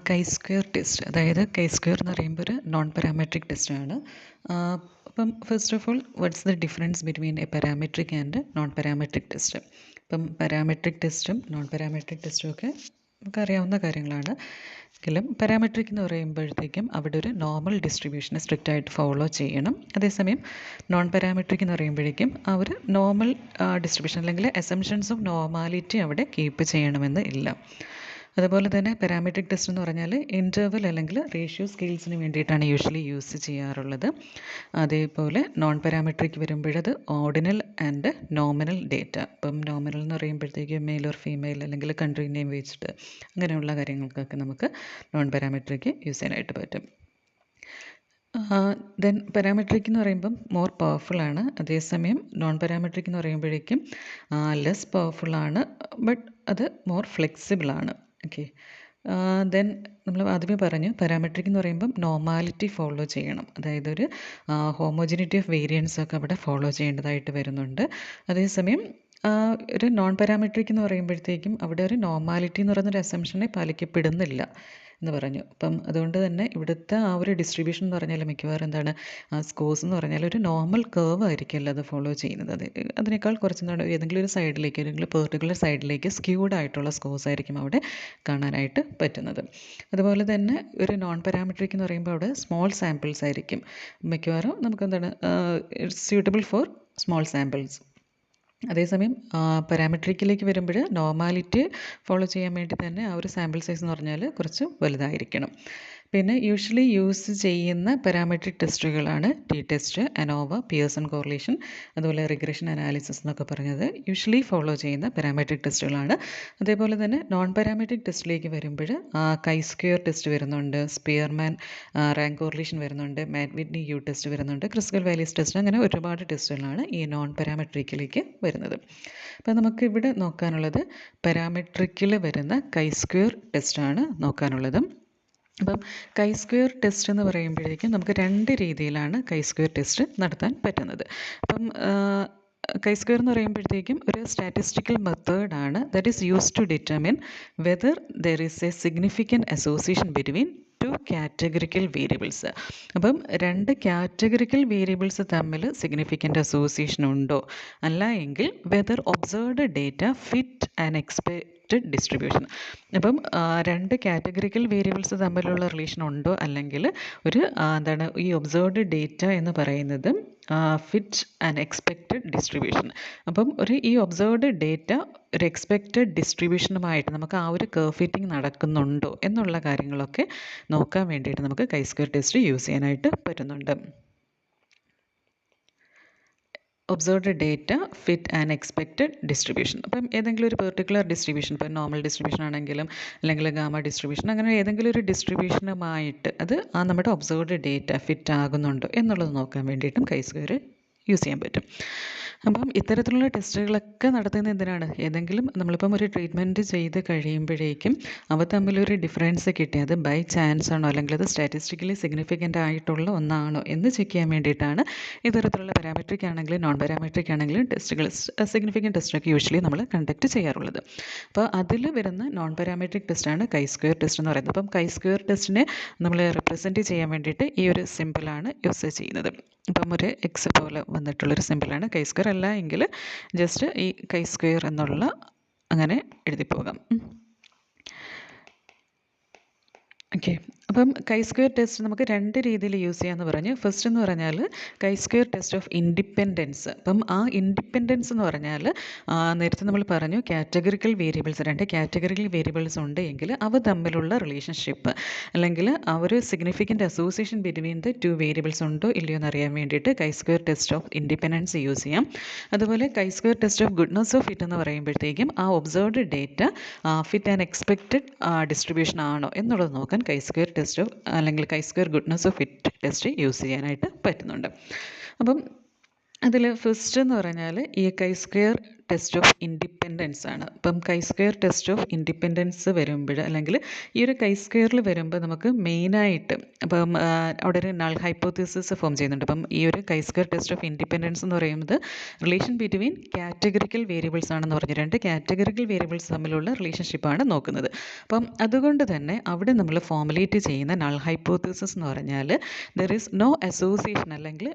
കൈ square test, അതായത് chi square എന്ന് പറയുമ്പോൾ ഒരു നോൺ പാരാമെട്രിക് ടെസ്റ്റാണ്. അപ്പം first of all, what's the difference between A parametric and non parametric test? ഇപ്പം പാരാമെട്രിക് ടെസ്റ്റും നോൺ പാരാമെട്രിക് ടെസ്റ്റും ഒക്കെ നമുക്കറിയാവുന്ന കാര്യങ്ങളാണ്. എങ്കിലും പാരാമെട്രിക് എന്ന് പറയുമ്പോഴത്തേക്കും അവിടെ ഒരു നോർമൽ ഡിസ്ട്രിബ്യൂഷനെ സ്ട്രിക്റ്റ് ആയിട്ട് ഫോളോ ചെയ്യണം. അതേസമയം നോൺ പാരാമെട്രിക് എന്ന് പറയുമ്പോഴേക്കും ആ ഒരു നോർമൽ ഡിസ്ട്രിബ്യൂഷൻ അല്ലെങ്കിൽ അസംഷൻസ് ഓഫ് നോർമാലിറ്റി അവിടെ കീപ്പ് ചെയ്യണമെന്ന് ഇല്ല. അതുപോലെ തന്നെ പാരാമെട്രിക് ടെസ്റ്റ് എന്ന് പറഞ്ഞാൽ ഇൻ്റർവൽ അല്ലെങ്കിൽ റേഷ്യോ സ്കെയിൽസിന് വേണ്ടിയിട്ടാണ് യൂഷ്വലി യൂസ് ചെയ്യാറുള്ളത്. അതേപോലെ നോൺ പാരാമെട്രിക് വരുമ്പോഴത് ഓർഡിനൽ ആൻഡ് നോമിനൽ ഡേറ്റ. ഇപ്പം നോമിനൽ എന്ന് പറയുമ്പോഴത്തേക്ക് മെയിൽ ഓർ ഫീമെയിൽ അല്ലെങ്കിൽ കൺട്രി നെയിം വെച്ചിട്ട് അങ്ങനെയുള്ള കാര്യങ്ങൾക്കൊക്കെ നമുക്ക് നോൺ പാരാമെട്രിക് യൂസ് ചെയ്യാനായിട്ട് പറ്റും. ദെൻ പാരാമെട്രിക് എന്ന് പറയുമ്പം മോർ പവർഫുള്ളാണ്. അതേസമയം നോൺ പാരാമെട്രിക് എന്ന് പറയുമ്പോഴേക്കും ലെസ് പവർഫുള്ളാണ്, ബട്ട് അത് മോർ ഫ്ലെക്സിബിളാണ്. ഓക്കെ. ദെൻ നമ്മൾ ആദ്യമേ പറഞ്ഞു, പാരാമെട്രിക് എന്ന് പറയുമ്പം നോർമാലിറ്റി ഫോളോ ചെയ്യണം. അതായത് ഒരു ഹോമോജിനിറ്റി ഓഫ് വേരിയൻസ് ഒക്കെ അവിടെ ഫോളോ ചെയ്യേണ്ടതായിട്ട് വരുന്നുണ്ട്. അതേസമയം ഒരു നോൺ പാരാമെട്രിക് എന്ന് പറയുമ്പോഴത്തേക്കും അവിടെ ഒരു നോർമാലിറ്റി എന്ന് പറയുന്നൊരു അസംഷനെ പാലിക്കപ്പെടുന്നില്ല എന്ന് പറഞ്ഞു. അപ്പം അതുകൊണ്ട് തന്നെ ഇവിടുത്തെ ആ ഒരു ഡിസ്ട്രിബ്യൂഷൻ എന്ന് പറഞ്ഞാൽ മിക്കവാറും എന്താണ്, സ്കോഴ്സ് എന്ന് പറഞ്ഞാൽ ഒരു നോർമൽ കേർവ് ആയിരിക്കില്ല അത് ഫോളോ ചെയ്യുന്നത്. അതിനേക്കാൾ കുറച്ചെന്താണ് ഏതെങ്കിലും ഒരു സൈഡിലേക്ക്, ഏതെങ്കിലും പെർട്ടിക്കുലർ സൈഡിലേക്ക് സ്ക്യൂഡ് ആയിട്ടുള്ള സ്കോഴ്സ് ആയിരിക്കും അവിടെ കാണാനായിട്ട് പറ്റുന്നത്. അതുപോലെ തന്നെ ഒരു നോൺ പാരാമെട്രിക് എന്ന് പറയുമ്പോൾ അവിടെ സ്മോൾ സാമ്പിൾസ് ആയിരിക്കും മിക്കവാറും നമുക്കെന്താണ് സ്യൂട്ടബിൾ ഫോർ സ്മോൾ സാമ്പിൾസ്. അതേസമയം പാരാമെട്രിക്കിലേക്ക് വരുമ്പോൾ നോർമാലിറ്റി ഫോളോ ചെയ്യാൻ വേണ്ടി തന്നെ ആ ഒരു സാമ്പിൾ സൈസ് എന്ന് പറഞ്ഞാൽ കുറച്ച് വലുതായിരിക്കണം. പിന്നെ യൂഷ്വലി യൂസ് ചെയ്യുന്ന പാരാമെട്രിക് ടെസ്റ്റുകളാണ് T test, ANOVA, Pearson correlation, അതുപോലെ റിഗ്രഷൻ അനാലിസിസ് എന്നൊക്കെ പറഞ്ഞത് യൂഷ്വലി ഫോളോ ചെയ്യുന്ന പാരാമെട്രിക് ടെസ്റ്റുകളാണ്. അതേപോലെ തന്നെ നോൺ പാരാമെട്രിക് ടെസ്റ്റിലേക്ക് വരുമ്പോൾ കൈ സ്ക്വയർ ടെസ്റ്റ് വരുന്നുണ്ട്, സ്പിയർമാൻ റാങ്ക് കോറിലേഷൻ വരുന്നുണ്ട്, മാറ്റ് വിറ്റ്നി യു ടെസ്റ്റ് വരുന്നുണ്ട്, ക്രിസ്കൽ വാലീസ് ടെസ്റ്റ്, അങ്ങനെ ഒരുപാട് ടെസ്റ്റുകളാണ് ഈ നോൺ പാരാമെട്രിക്കിലേക്ക് വരുന്നത്. അപ്പോൾ നമുക്കിവിടെ നോക്കാനുള്ളത് പാരാമെട്രിക്കിൽ വരുന്ന കൈ സ്ക്വയർ ടെസ്റ്റാണ് നോക്കാനുള്ളത്. അപ്പം കൈ സ്ക്വയർ ടെസ്റ്റ് എന്ന് പറയുമ്പോഴേക്കും നമുക്ക് രണ്ട് രീതിയിലാണ് കൈ സ്ക്വയർ ടെസ്റ്റ് നടത്താൻ പറ്റുന്നത്. അപ്പം കൈ സ്ക്വയർ എന്ന് പറയുമ്പോഴത്തേക്കും ഒരു സ്റ്റാറ്റിസ്റ്റിക്കൽ മെത്തേഡാണ് that is use to determine whether there is a significant association between two categorical variables. അപ്പം രണ്ട് കാറ്റഗറിക്കൽ വേരിയബിൾസ് തമ്മിൽ സിഗ്നിഫിക്കൻ്റ് അസോസിയേഷൻ ഉണ്ടോ, അല്ല എങ്കിൽ whether observed data fit and expected distribution. അപ്പം രണ്ട് കാറ്റഗറിക്കൽ വേരിയബിൾസ് തമ്മിലുള്ള റിലേഷൻ ഉണ്ടോ, അല്ലെങ്കിൽ ഒരു എന്താണ് ഈ ഒബ്സർവ്ഡ് ഡേറ്റ എന്ന് പറയുന്നത് ഫിറ്റ് ആൻഡ് എക്സ്പെക്റ്റഡ് ഡിസ്ട്രിബ്യൂഷൻ. അപ്പം ഈ ഒബ്സർവ്ഡ് ഡേറ്റ ഒരു എക്സ്പെക്റ്റഡ് ഡിസ്ട്രിബ്യൂഷനുമായിട്ട് നമുക്ക് ആ ഒരു കർവ് ഫിറ്റിംഗ് നടക്കുന്നുണ്ടോ എന്നുള്ള കാര്യങ്ങളൊക്കെ നോക്കാൻ വേണ്ടിയിട്ട് നമുക്ക് കൈ സ്ക്വയർ ടെസ്റ്റ് യൂസ് ചെയ്യാനായിട്ട് പറ്റുന്നുണ്ട്. Observed data fit and expected distribution. അപ്പം ഏതെങ്കിലും ഒരു പെർട്ടിക്കുലർ ഡിസ്ട്രിബ്യൂഷൻ, ഇപ്പം നോർമൽ ഡിസ്ട്രിബ്യൂഷൻ ആണെങ്കിലും അല്ലെങ്കിൽ ഗാമ ഡിസ്ട്രിബ്യൂഷൻ, അങ്ങനെ ഏതെങ്കിലും ഒരു ഡിസ്ട്രിബ്യൂഷനുമായിട്ട് അത് നമ്മുടെ ഒബ്സർവ്ഡ് ഡേറ്റ ഫിറ്റ് ആകുന്നുണ്ടോ എന്നുള്ളത് നോക്കാൻ വേണ്ടിയിട്ടും കൈ സ്ക്വയർ യൂസ് ചെയ്യാൻ പറ്റും. അപ്പം ഇത്തരത്തിലുള്ള ടെസ്റ്റുകളൊക്കെ നടത്തുന്നത് എന്തിനാണ്, ഏതെങ്കിലും നമ്മളിപ്പം ഒരു ട്രീറ്റ്മെൻറ്റ് ചെയ്ത് കഴിയുമ്പോഴേക്കും അവ തമ്മിലൊരു ഡിഫറൻസ് കിട്ടി അത് ബൈ ചാൻസ് ആണോ അല്ലെങ്കിൽ അത് സ്റ്റാറ്റിസ്റ്റിക്കലി സിഗ്നിഫിക്കൻ്റ് ആയിട്ടുള്ള ഒന്നാണോ എന്ന് ചെക്ക് ചെയ്യാൻ വേണ്ടിയിട്ടാണ് ഇത്തരത്തിലുള്ള പാരാമെട്രിക് ആണെങ്കിലും നോൺ പാരാമെട്രിക് ആണെങ്കിലും ടെസ്റ്റുകൾ, സിഗ്നിഫിക്കൻ്റ് ടെസ്റ്റൊക്കെ യൂഷ്വലി നമ്മൾ കണ്ടക്ട് ചെയ്യാറുള്ളത്. അപ്പോൾ അതിൽ വരുന്ന നോൺ പാരാമെട്രിക് ടെസ്റ്റാണ് കൈ സ്ക്വയർ ടെസ്റ്റ് എന്ന് പറയുന്നത്. അപ്പം കൈ സ്ക്വയർ ടെസ്റ്റിനെ നമ്മൾ റെപ്രസെൻറ്റ് ചെയ്യാൻ വേണ്ടിയിട്ട് ഈ ഒരു സിമ്പിളാണ് യൂസ് ചെയ്യുന്നത്. ഇപ്പം ഒരു എക്സ് പോലെ വന്നിട്ടുള്ളൊരു സിമ്പിളാണ് കൈ സ്ക്വയർ. അല്ല എങ്കിൽ ജസ്റ്റ് ഈ കൈ സ്ക്വയർ എന്നുള്ള അങ്ങനെ എഴുതി പോകാം. ഓക്കെ. അപ്പം കൈ സ്ക്വയർ ടെസ്റ്റ് നമുക്ക് രണ്ട് രീതിയിൽ യൂസ് ചെയ്യാമെന്ന് പറഞ്ഞു. ഫസ്റ്റ് എന്ന് പറഞ്ഞാൽ chi square test of independence. അപ്പം ആ ഇൻഡിപെൻഡൻസ് എന്ന് പറഞ്ഞാൽ നേരത്തെ നമ്മൾ പറഞ്ഞു കാറ്റഗറിക്കൽ വേരിയബിൾസ്, രണ്ട് കാറ്റഗറിക്കൽ വേരിയബിൾസ് ഉണ്ട് എങ്കിൽ അവ തമ്മിലുള്ള റിലേഷൻഷിപ്പ് അല്ലെങ്കിൽ ആ ഒരു significant association between the two variables ഉണ്ടോ ഇല്ലയോ എന്നറിയാൻ വേണ്ടിയിട്ട് കൈ square test of independence use ചെയ്യാം. അതുപോലെ കൈ square test of goodness of fit എന്ന് പറയുമ്പോഴത്തേക്കും ആ observed data fit and expected distribution ആണോ എന്നുള്ളത് നോക്കാൻ കൈ സ്ക്വയർ ടെസ്റ്റ് അല്ലെങ്കിൽ chi square goodness of fit test use ചെയ്യാനായിട്ട് പറ്റുന്നുണ്ട്. അപ്പം അതിൽ ഫസ്റ്റ് എന്ന് പറഞ്ഞാൽ ഈ കൈ സ്ക്വയർ ടെസ്റ്റ് ഓഫ് ഇൻഡിപെൻഡൻസ് ആണ്. അപ്പം chi-square ടെസ്റ്റ് ഓഫ് ഇൻഡിപെൻഡൻസ് വരുമ്പോൾ അല്ലെങ്കിൽ ഈ ഒരു chi-squareൽ വരുമ്പോൾ നമുക്ക് മെയിനായിട്ട് അപ്പം അവിടെ ഒരു നൾ ഹൈപ്പോത്തീസിസ് ഫോം ചെയ്യുന്നുണ്ട്. അപ്പം ഈ ഒരു chi-square ടെസ്റ്റ് ഓഫ് ഇൻഡിപെൻഡൻസ് എന്ന് പറയുന്നത് റിലേഷൻ ബിറ്റ്വീൻ കാറ്റഗറിക്കൽ വേരിയബിൾസ് ആണെന്ന് പറഞ്ഞു. രണ്ട് കാറ്റഗറിക്കൽ വേരിയബിൾസ് തമ്മിലുള്ള റിലേഷൻഷിപ്പാണ് നോക്കുന്നത്. അപ്പം അതുകൊണ്ട് തന്നെ അവിടെ നമ്മൾ ഫോമുലേറ്റ് ചെയ്യുന്ന നൾ ഹൈപ്പോത്തീസിസ് എന്ന് പറഞ്ഞാൽ ദർ ഈസ് നോ അസോസിയേഷൻ അല്ലെങ്കിൽ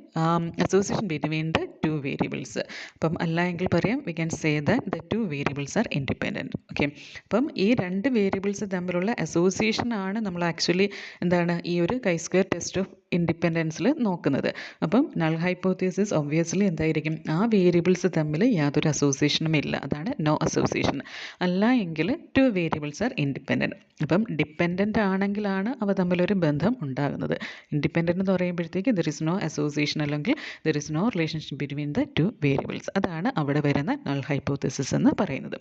association between the two variables. അപ്പം അല്ല എങ്കിൽ പറയാം we can say that the two variables are independent. Okay, അപ്പം ഈ രണ്ട് വേരിയബിൾസ് തമ്മിലുള്ള അസോസിയേഷൻ ആണ് നമ്മൾ ആക്ച്വലി എന്താണ് ഈ ഒരു chi-square ടെസ്റ്റ് ഓഫ് ഇൻഡിപെൻഡൻസിൽ നോക്കുന്നത്. അപ്പം നൾ ഹൈപ്പോത്തീസിസ് ഒബ്വിയസ്ലി എന്തായിരിക്കും, ആ വേരിയബിൾസ് തമ്മിൽ യാതൊരു അസോസിയേഷനും ഇല്ല, അതാണ് നോ അസോസിയേഷൻ. അല്ല എങ്കിൽ ടു വേരിയബിൾസ് ആർ ഇൻഡിപെൻഡൻറ്റ്. അപ്പം ഡിപ്പെൻഡൻ്റ് ആണെങ്കിലാണ് അവ തമ്മിലൊരു ബന്ധം ഉണ്ടാകുന്നത്. ഇൻഡിപെൻഡൻ്റ് എന്ന് പറയുമ്പോഴത്തേക്ക് ദർ ഇസ് നോ അസോസിയേഷൻ അല്ലെങ്കിൽ there is no relationship between the two variables. അതാണ് അവിടെ വരുന്ന നൾ ഹൈപ്പോത്തീസിസ് എന്ന് പറയുന്നത്.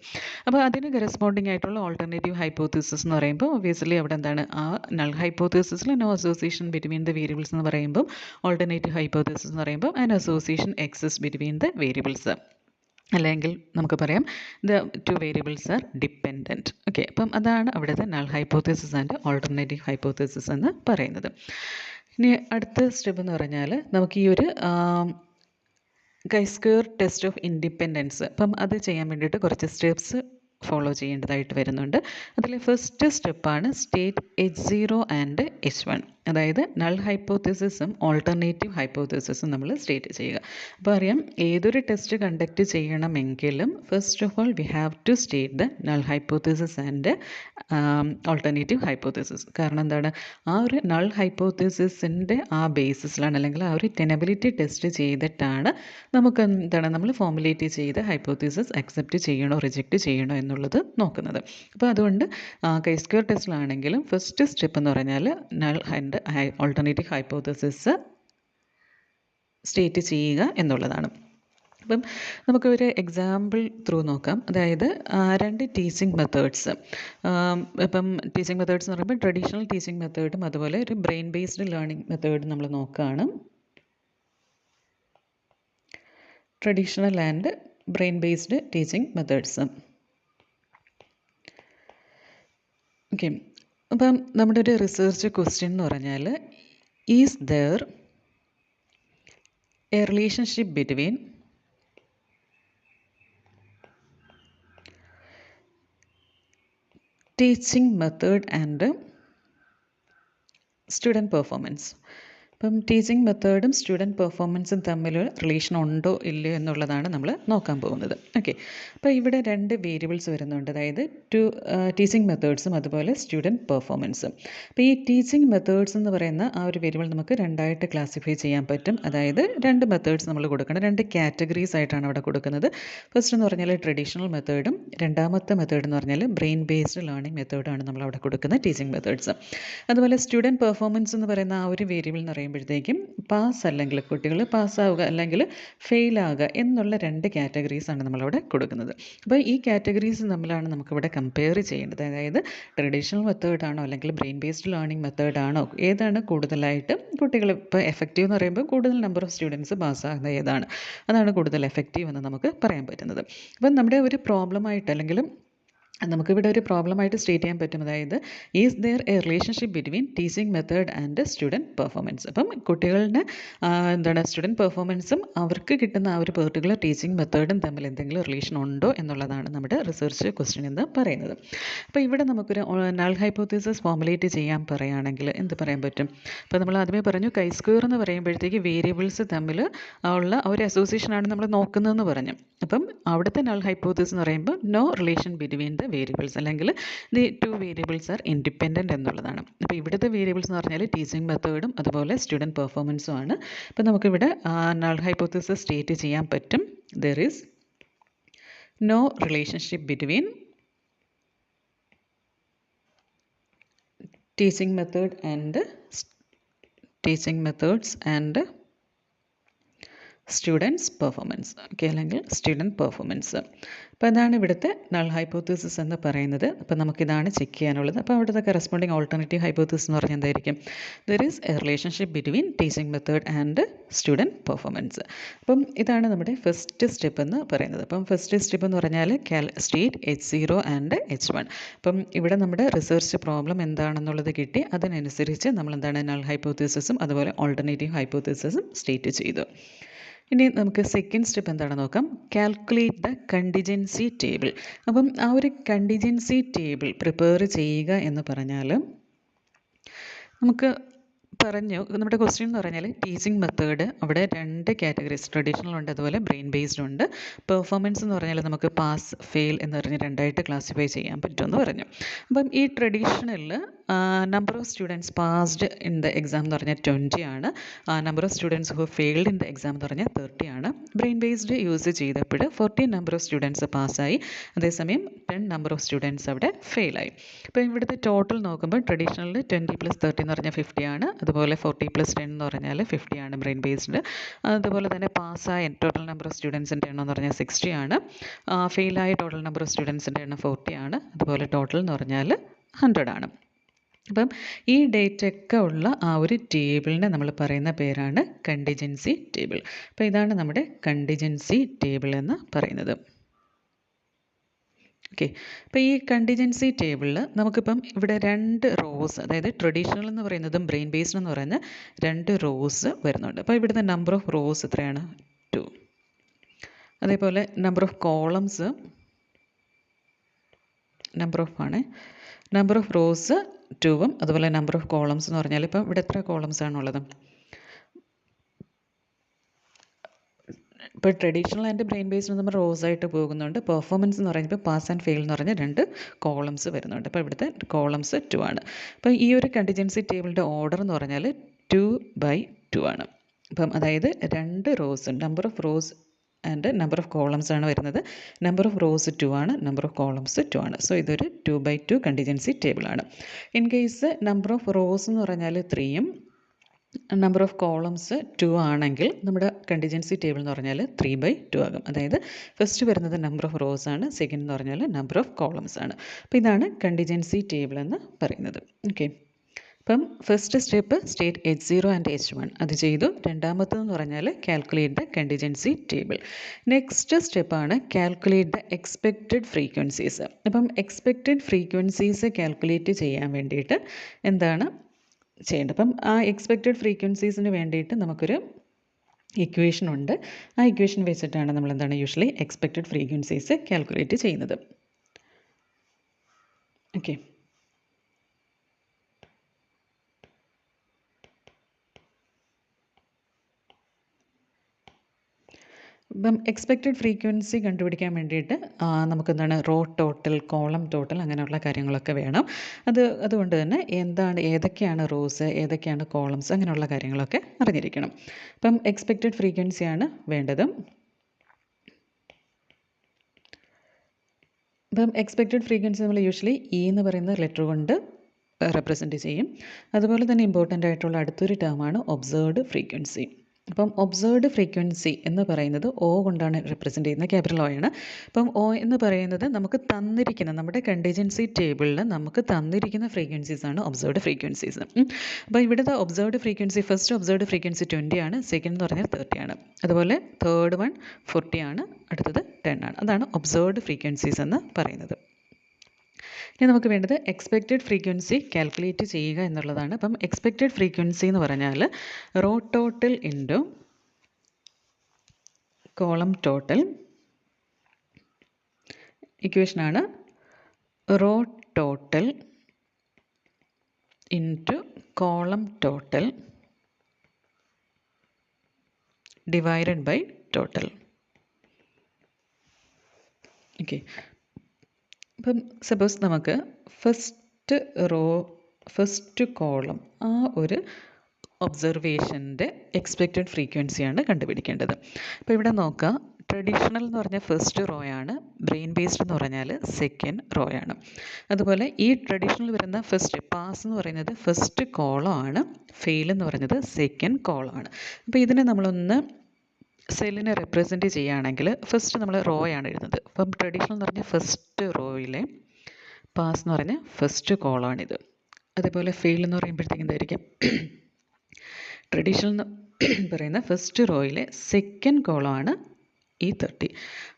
അപ്പോൾ അതിന് കറസ്പോണ്ടിങ് ആയിട്ടുള്ള ഓൾട്ടർനേറ്റീവ് ഹൈപ്പോത്തീസിസ് എന്ന് പറയുമ്പോൾ ഒബ്വിയസ്ലി അവിടെ എന്താണ്, ആ നൾ ഹൈപ്പോത്തീസിസിൽ no association between the variables എന്ന് പറയുമ്പോൾ ഓൾട്ടർനേറ്റീവ് ഹൈപ്പോത്തീസിസ് എന്ന് പറയുമ്പോൾ an association exist between the variables, അല്ലെങ്കിൽ നമുക്ക് പറയാം the two variables are dependent. Okay, അപ്പം അതാണ് അവിടുത്തെ null hypothesis and alternative hypothesis എന്ന് പറയുന്നത്. ഇനി അടുത്ത സ്റ്റെപ്പ് എന്ന് പറഞ്ഞാൽ നമുക്ക് ഈ ഒരു chi-square ടെസ്റ്റ് ഓഫ് ഇൻഡിപെൻഡൻസ്, അപ്പം അത് ചെയ്യാൻ വേണ്ടിയിട്ട് കുറച്ച് സ്റ്റെപ്സ് ഫോളോ ചെയ്യേണ്ടതായിട്ട് വരുന്നുണ്ട്. അതിൽ ഫസ്റ്റ് സ്റ്റെപ്പാണ് സ്റ്റേറ്റ് H0 ആൻഡ് H1, അതായത് നൾ ഹൈപ്പോത്തീസിസും ഓൾട്ടർനേറ്റീവ് ഹൈപ്പോത്തീസിസും നമ്മൾ സ്റ്റേറ്റ് ചെയ്യുക. അപ്പോൾ അറിയാം ഏതൊരു ടെസ്റ്റ് കണ്ടക്ട് ചെയ്യണമെങ്കിലും first of all we have to state the null hypothesis and alternative hypothesis. കാരണം എന്താണ്, ആ ഒരു നൾ ഹൈപ്പോത്തീസിസിൻ്റെ ആ ബേസിസിലാണ് അല്ലെങ്കിൽ ആ ഒരു ടെനബിലിറ്റി ടെസ്റ്റ് ചെയ്തിട്ടാണ് നമുക്ക് എന്താണ് നമ്മൾ ഫോമുലേറ്റ് ചെയ്ത ഹൈപ്പോത്തീസിസ് അക്സെപ്റ്റ് ചെയ്യണോ റിജക്റ്റ് ചെയ്യണോ എന്നുള്ളത് നോക്കുന്നത്. അപ്പോൾ അതുകൊണ്ട് chi-square ടെസ്റ്റിലാണെങ്കിലും ഫസ്റ്റ് സ്റ്റെപ്പ് എന്ന് പറഞ്ഞാൽ null and alternative hypothesis state ചെയ്യുക എന്നുള്ളതാണ്. അപ്പം നമുക്കൊരു എക്സാമ്പിൾ ത്രൂ നോക്കാം. അതായത് രണ്ട് ടീച്ചിങ് മെത്തേഡ്സ്, ഇപ്പം ടീച്ചിങ് മെത്തേഡ്സ് എന്ന് പറയുമ്പോൾ ട്രഡീഷണൽ ടീച്ചിങ് മെത്തേഡും അതുപോലെ ഒരു ബ്രെയിൻ ബേസ്ഡ് ലേണിംഗ് മെത്തേഡും നമ്മൾ നോക്കുകയാണ്. Traditional and brain based teaching methods. Okay, അപ്പം നമ്മുടെ ഒരു റിസർച്ച് ക്വസ്റ്റ്യൻ എന്ന് പറഞ്ഞാൽ is there A relationship between teaching method and student performance. അപ്പം ടീച്ചിങ് മെത്തേഡും സ്റ്റുഡൻറ്റ് പെർഫോമൻസും തമ്മിൽ റിലേഷൻ ഉണ്ടോ ഇല്ലയോ എന്നുള്ളതാണ് നമ്മൾ നോക്കാൻ പോകുന്നത്. ഓക്കെ, അപ്പോൾ ഇവിടെ രണ്ട് വേരിയബിൾസ് വരുന്നുണ്ട്, അതായത് ടീച്ചിങ് മെത്തേഡ്സും അതുപോലെ സ്റ്റുഡൻറ്റ് പെർഫോമൻസും. അപ്പോൾ ഈ ടീച്ചിങ് മെത്തേഡ്സ് എന്ന് പറയുന്ന ആ ഒരു വേരിയബിൾ നമുക്ക് രണ്ടായിട്ട് ക്ലാസിഫൈ ചെയ്യാൻ പറ്റും. അതായത് രണ്ട് മെത്തേഡ്സ് നമ്മൾ കൊടുക്കണം, രണ്ട് കാറ്റഗറീസ് ആയിട്ടാണ് അവിടെ കൊടുക്കുന്നത്. ഫസ്റ്റ് എന്ന് പറഞ്ഞാൽ ട്രഡീഷണൽ മെത്തേഡും രണ്ടാമത്തെ മെത്തേഡ് എന്ന് പറഞ്ഞാൽ ബ്രെയിൻ ബേസ്ഡ് ലേണിംഗ് മെത്തേഡാണ് നമ്മൾ അവിടെ കൊടുക്കുന്ന ടീച്ചിങ് മെത്തേഡ്സ്. അതുപോലെ സ്റ്റുഡൻറ്റ് പെർഫോമൻസ് എന്ന് പറയുന്ന ആ ഒരു വേരിയബിൾ എന്ന് പറയുമ്പോഴത്തേക്കും പാസ് അല്ലെങ്കിൽ കുട്ടികൾ പാസ്സാവുക അല്ലെങ്കിൽ ഫെയിലാവുക എന്നുള്ള രണ്ട് കാറ്റഗറീസാണ് നമ്മളവിടെ കൊടുക്കുന്നത്. അപ്പോൾ ഈ കാറ്റഗറീസ് തമ്മിലാണ് നമുക്കിവിടെ കമ്പയർ ചെയ്യേണ്ടത്. അതായത് ട്രഡീഷണൽ മെത്തേഡാണോ അല്ലെങ്കിൽ ബ്രെയിൻ ബേസ്ഡ് ലേണിംഗ് മെത്തേഡാണോ, ഏതാണ് കൂടുതലായിട്ട് കുട്ടികൾ ഇപ്പോൾ എഫക്റ്റീവ് എന്ന് പറയുമ്പോൾ കൂടുതൽ നമ്പർ ഓഫ് സ്റ്റുഡൻസ് പാസ്സാകുന്ന ഏതാണ്, അതാണ് കൂടുതൽ എഫക്റ്റീവ് എന്ന് നമുക്ക് പറയാൻ പറ്റുന്നത്. അപ്പം നമ്മുടെ ഒരു പ്രോബ്ലമായിട്ട് അല്ലെങ്കിൽ നമുക്കിവിടെ ഒരു പ്രോബ്ലമായിട്ട് സ്റ്റേറ്റ് ചെയ്യാൻ പറ്റും. അതായത് is there a relationship between teaching method and student performance. അപ്പം കുട്ടികളുടെ എന്താണ് സ്റ്റുഡൻറ്റ് പെർഫോമൻസും അവർക്ക് കിട്ടുന്ന ആ ഒരു പെർട്ടിക്കുലർ ടീച്ചിങ് മെത്തേഡും തമ്മിൽ എന്തെങ്കിലും റിലേഷൻ ഉണ്ടോ എന്നുള്ളതാണ് നമ്മുടെ റിസർച്ച് ക്വസ്റ്റ്യൻ എന്ന് പറയുന്നത്. അപ്പോൾ ഇവിടെ നമുക്കൊരു നൾ ഹൈപ്പോത്തീസിസ് ഫോമുലേറ്റ് ചെയ്യാൻ പറയുകയാണെങ്കിൽ എന്ത് പറയാൻ പറ്റും? അപ്പോൾ നമ്മൾ ആദ്യമേ പറഞ്ഞു chi-square എന്ന് പറയുമ്പോഴത്തേക്ക് വേരിയബിൾസ് തമ്മിൽ ഉള്ള ഒരു അസോസിയേഷനാണ് നമ്മൾ നോക്കുന്നതെന്ന് പറഞ്ഞു. അപ്പം അവിടുത്തെ നൾ ഹൈപ്പോത്തീസിസ് എന്ന് പറയുമ്പോൾ no relation between the variables അല്ലെങ്കിൽ the two variables are independent എന്നുള്ളതാണ്. അപ്പോൾ ഇവിടുത്തെ വേരിയബിൾസ് എന്ന് പറഞ്ഞാൽ ടീച്ചിങ് മെത്തേഡും അതുപോലെ സ്റ്റുഡൻറ്റ് പെർഫോമൻസും ആണ്. അപ്പോൾ നമുക്കിവിടെ നൾ ഹൈപ്പോത്തീസിസ് സ്റ്റേറ്റ് ചെയ്യാൻ പറ്റും there is no relationship between teaching methods and students performance. Okay, അല്ലെങ്കിൽ സ്റ്റുഡൻറ്റ് പെർഫോമൻസ്. അപ്പോൾ അതാണ് ഇവിടുത്തെ നൾ ഹൈപ്പോത്തസിസ് എന്ന് പറയുന്നത്. അപ്പോൾ നമുക്കിതാണ് ചെക്ക് ചെയ്യാനുള്ളത്. അപ്പോൾ അവിടുത്തെ കറസ്പോണ്ടിങ് ഓൾട്ടർനേറ്റീവ് ഹൈപ്പോത്തസിസ് എന്ന് പറഞ്ഞാൽ എന്തായിരിക്കും? There is a relationship between teaching method and student performance. അപ്പം ഇതാണ് നമ്മുടെ ഫസ്റ്റ് സ്റ്റെപ്പ് എന്ന് പറയുന്നത്. അപ്പം ഫസ്റ്റ് സ്റ്റെപ്പ് എന്ന് പറഞ്ഞാൽ സ്റ്റേറ്റ് H0 ആൻഡ് H1. അപ്പം ഇവിടെ നമ്മുടെ റിസർച്ച് പ്രോബ്ലം എന്താണെന്നുള്ളത് കിട്ടി. അതിനനുസരിച്ച് നമ്മൾ എന്താണ് നൾ ഹൈപ്പോത്തസിസും അതുപോലെ ഓൾട്ടർനേറ്റീവ് ഹൈപ്പോത്തസിസും സ്റ്റേറ്റ് ചെയ്തു. ഇനി നമുക്ക് സെക്കൻഡ് സ്റ്റെപ്പ് എന്താണെന്ന് നോക്കാം. Calculate the contingency table. അപ്പം ആ ഒരു കണ്ടിജൻസി ടേബിൾ പ്രിപ്പയർ ചെയ്യുക എന്ന് പറഞ്ഞാൽ നമുക്ക് നമ്മുടെ ക്വസ്റ്റ്യൻ എന്ന് പറഞ്ഞാൽ ടീച്ചിങ് മെത്തേഡ് അവിടെ 2 കാറ്റഗറീസ്, ട്രഡീഷണൽ ഉണ്ട് അതുപോലെ ബ്രെയിൻ ബേസ്ഡ് ഉണ്ട്. പെർഫോമൻസ് എന്ന് പറഞ്ഞാൽ നമുക്ക് പാസ് ഫെയിൽ എന്ന് പറഞ്ഞ് 2ആയിട്ട് ക്ലാസിഫൈ ചെയ്യാൻ പറ്റുമെന്ന് പറഞ്ഞു. അപ്പം ഈ ട്രഡീഷണലിൽ number of students passed in the exam എന്ന് പറഞ്ഞാൽ 20 ആണ്. Number of students who failed in the exam എന്ന് പറഞ്ഞാൽ 30 ആണ്. ബ്രെയിൻ ബേസ്ഡ് യൂസ് ചെയ്തപ്പോൾ 14 നമ്പർ ഓഫ് സ്റ്റുഡൻസ് പാസ്സായി, അതേസമയം 10 നമ്പർ ഓഫ് സ്റ്റുഡൻസ് അവിടെ ഫെയിലായി. അപ്പോൾ ഇവിടുത്തെ ടോട്ടൽ നോക്കുമ്പോൾ ട്രഡീഷണലിൽ 20 + 30 എന്ന് പറഞ്ഞാൽ 50 ആണ്. അതുപോലെ 40 + 10 എന്ന് പറഞ്ഞാൽ 50 ആണ് ബ്രെയിൻ ബേസ്ഡ്. അതുപോലെ തന്നെ പാസ്സായ ടോട്ടൽ നമ്പർ ഓഫ് സ്റ്റുഡൻസിൻ്റെ എണ്ണം എന്ന് പറഞ്ഞാൽ 60 ആണ്. ഫെയിലായ ടോട്ടൽ നമ്പർ ഓഫ് സ്റ്റുഡൻസിൻ്റെ എണ്ണം 40 ആണ്. അതുപോലെ ടോട്ടൽ എന്ന് പറഞ്ഞാൽ 100 ആണ്. അപ്പം ഈ ഡേറ്റയൊക്കെ ഉള്ള ആ ഒരു ടേബിളിനെ നമ്മൾ പറയുന്ന പേരാണ് കണ്ടിജൻസി ടേബിൾ. അപ്പോൾ ഇതാണ് നമ്മുടെ കണ്ടിജൻസി ടേബിൾ എന്ന് പറയുന്നത്. ഓക്കെ. അപ്പോൾ ഈ കണ്ടിജൻസി ടേബിളിൽ നമുക്കിപ്പം ഇവിടെ 2 റോസ്, അതായത് ട്രഡീഷണൽ എന്ന് പറയുന്നതും ബ്രെയിൻ ബേസ്ഡ് എന്ന് പറയുന്ന 2 റോസ് വരുന്നുണ്ട്. അപ്പോൾ ഇവിടുത്തെ നമ്പർ ഓഫ് റോസ് എത്രയാണ്? 2. അതേപോലെ number of columns, number of rows 2ഉം അതുപോലെ നമ്പർ ഓഫ് കോളംസ് എന്ന് പറഞ്ഞാൽ ഇപ്പം ഇവിടെ എത്ര കോളംസ് ആണുള്ളത്? ഇപ്പോൾ ട്രഡീഷണൽ ആൻഡ് ബ്രെയിൻ ബേസ്ഡ് നമ്മൾ റോസ് ആയിട്ട് പോകുന്നുണ്ട്. പെർഫോമൻസ് എന്ന് പറയുമ്പോൾ പാസ് ആൻഡ് ഫെയിൽ എന്ന് പറഞ്ഞാൽ 2 കോളംസ് വരുന്നുണ്ട്. അപ്പോൾ ഇവിടുത്തെ കോളംസ് 2 ആണ്. അപ്പോൾ ഈ ഒരു കണ്ടിജൻസി ടേബിളിൻ്റെ ഓർഡർ എന്ന് പറഞ്ഞാൽ 2/2 ആണ്. അപ്പം അതായത് 2 rose, number of rose and number of columns ആണ് വരുന്നത്. നമ്പർ ഓഫ് റോസ് 2 ആണ്, നമ്പർ ഓഫ് കോളംസ് 2 ആണ്. സോ ഇതൊരു 2/2 കണ്ടിജൻസി ടേബിളാണ്. In case number of rows എന്ന് പറഞ്ഞാൽ 3ഉം നമ്പർ ഓഫ് കോളംസ് 2 ആണെങ്കിൽ നമ്മുടെ കണ്ടിജൻസി ടേബിൾ എന്ന് പറഞ്ഞാൽ 3/2 ആകും. അതായത് ഫസ്റ്റ് വരുന്നത് നമ്പർ ഓഫ് റോസ് ആണ്, സെക്കൻഡ് എന്ന് പറഞ്ഞാൽ നമ്പർ ഓഫ് കോളംസ് ആണ്. അപ്പോൾ ഇതാണ് കണ്ടിജൻസി ടേബിൾ എന്ന് പറയുന്നത്. ഓക്കെ. അപ്പം first step state H0 and H1 അത് ചെയ്തു. രണ്ടാമത്തേതെന്ന് പറഞ്ഞാൽ calculate the contingency table. Next സ്റ്റെപ്പാണ് കാൽക്കുലേറ്റ് ദ എക്സ്പെക്റ്റഡ് ഫ്രീക്വൻസീസ്. അപ്പം എക്സ്പെക്റ്റഡ് ഫ്രീക്വൻസീസ് കാൽക്കുലേറ്റ് ചെയ്യാൻ വേണ്ടിയിട്ട് എന്താണ് ചെയ്യേണ്ടത്? അപ്പം ആ എക്സ്പെക്റ്റഡ് ഫ്രീക്വൻസീസിന് വേണ്ടിയിട്ട് നമുക്കൊരു ഇക്വേഷൻ ഉണ്ട്. ആ ഇക്വേഷൻ വെച്ചിട്ടാണ് നമ്മൾ എന്താണ് യൂഷ്വലി എക്സ്പെക്റ്റഡ് ഫ്രീക്വൻസീസ് കാൽക്കുലേറ്റ് ചെയ്യുന്നത്. ഓക്കെ. ഇപ്പം എക്സ്പെക്റ്റഡ് ഫ്രീക്വൻസി കണ്ടുപിടിക്കാൻ വേണ്ടിയിട്ട് നമുക്കെന്താണ് റോ ടോട്ടൽ, കോളം ടോട്ടൽ അങ്ങനെയുള്ള കാര്യങ്ങളൊക്കെ വേണം. അതുകൊണ്ട് തന്നെ ഏതൊക്കെയാണ് റോസ്, ഏതൊക്കെയാണ് കോളംസ് അങ്ങനെയുള്ള കാര്യങ്ങളൊക്കെ അറിഞ്ഞിരിക്കണം. അപ്പം എക്സ്പെക്റ്റഡ് ഫ്രീക്വൻസിയാണ് വേണ്ടത്. അപ്പം എക്സ്പെക്റ്റഡ് ഫ്രീക്വൻസി നമ്മൾ യൂഷ്വലി എന്ന് പറയുന്ന ലെറ്റർ കൊണ്ട് റെപ്രസെൻറ്റ് ചെയ്യും. അതുപോലെ തന്നെ ഇമ്പോർട്ടൻ്റ് ആയിട്ടുള്ള അടുത്തൊരു ടേമാണ് ഒബ്സേർവ്ഡ് ഫ്രീക്വൻസി. അപ്പം ഒബ്സേർവ്ഡ് ഫ്രീക്വൻസി എന്ന് പറയുന്നത് O കൊണ്ടാണ് റെപ്രസെൻറ്റ് ചെയ്യുന്നത്, ക്യാപിറ്റൽ O ആണ്. അപ്പം O എന്ന് പറയുന്നത് നമുക്ക് തന്നിരിക്കുന്ന നമ്മുടെ കണ്ടിജൻസി ടേബിളിൽ നമുക്ക് തന്നിരിക്കുന്ന ഫ്രീക്വൻസീസ് ആണ് ഒബ്സേർവ്ഡ് ഫ്രീക്വൻസീസ്. അപ്പോൾ ഇവിടുത്തെ observed frequency first observed frequency 20 ആണ്, സെക്കൻഡ് എന്ന് പറഞ്ഞാൽ 30 ആണ്. അതുപോലെ തേർഡ് 40 ആണ്, അടുത്തത് 10 ആണ്. അതാണ് ഒബ്സേർവ്ഡ് ഫ്രീക്വൻസീസ് എന്ന് പറയുന്നത്. ഇനി നമുക്ക് വേണ്ടത് എക്സ്പെക്റ്റഡ് ഫ്രീക്വൻസി കാൽക്കുലേറ്റ് ചെയ്യുക എന്നുള്ളതാണ്. അപ്പം എക്സ്പെക്റ്റഡ് ഫ്രീക്വൻസി എന്ന് പറഞ്ഞാൽ row total into column total. ഇക്വേഷനാണ് row total into column total divided by total. Okay. അപ്പം സപ്പോസ് നമുക്ക് ഫസ്റ്റ് കോളം ആ ഒരു ഒബ്സർവേഷൻ്റെ എക്സ്പെക്റ്റഡ് ഫ്രീക്വൻസിയാണ് കണ്ടുപിടിക്കേണ്ടത്. അപ്പോൾ ഇവിടെ നോക്കുക, ട്രഡീഷണൽ എന്ന് പറഞ്ഞാൽ ഫസ്റ്റ് റോ ആണ്, ബ്രെയിൻ ബേസ്ഡ് എന്ന് പറഞ്ഞാൽ സെക്കൻഡ് റോ ആണ്. അതുപോലെ ഈ ട്രഡീഷണൽ വരുന്ന ഫസ്റ്റ് പാസ് എന്ന് പറയുന്നത് ഫസ്റ്റ് കോളം ആണ്, ഫെയിൽ എന്ന് പറയുന്നത് സെക്കൻഡ് കോളം ആണ്. അപ്പോൾ ഇതിനെ നമ്മളൊന്ന് സെല്ലിനെ റെപ്രസെൻറ്റ് ചെയ്യുകയാണെങ്കിൽ ഫസ്റ്റ് നമ്മൾ റോ ആണ് എഴുതുന്നത്. അപ്പം ട്രഡീഷണൽ എന്ന് പറഞ്ഞാൽ ഫസ്റ്റ് റോയിലെ പാസ് എന്ന് പറഞ്ഞാൽ ഫസ്റ്റ് കോളാണിത്. അതേപോലെ ഫെയിൽ എന്ന് പറയുമ്പോഴത്തേക്കും എന്തായിരിക്കും, ട്രഡീഷണൽ എന്ന് പറയുന്ന ഫസ്റ്റ് റോയിലെ സെക്കൻഡ് കോളമാണ് ഈ 30.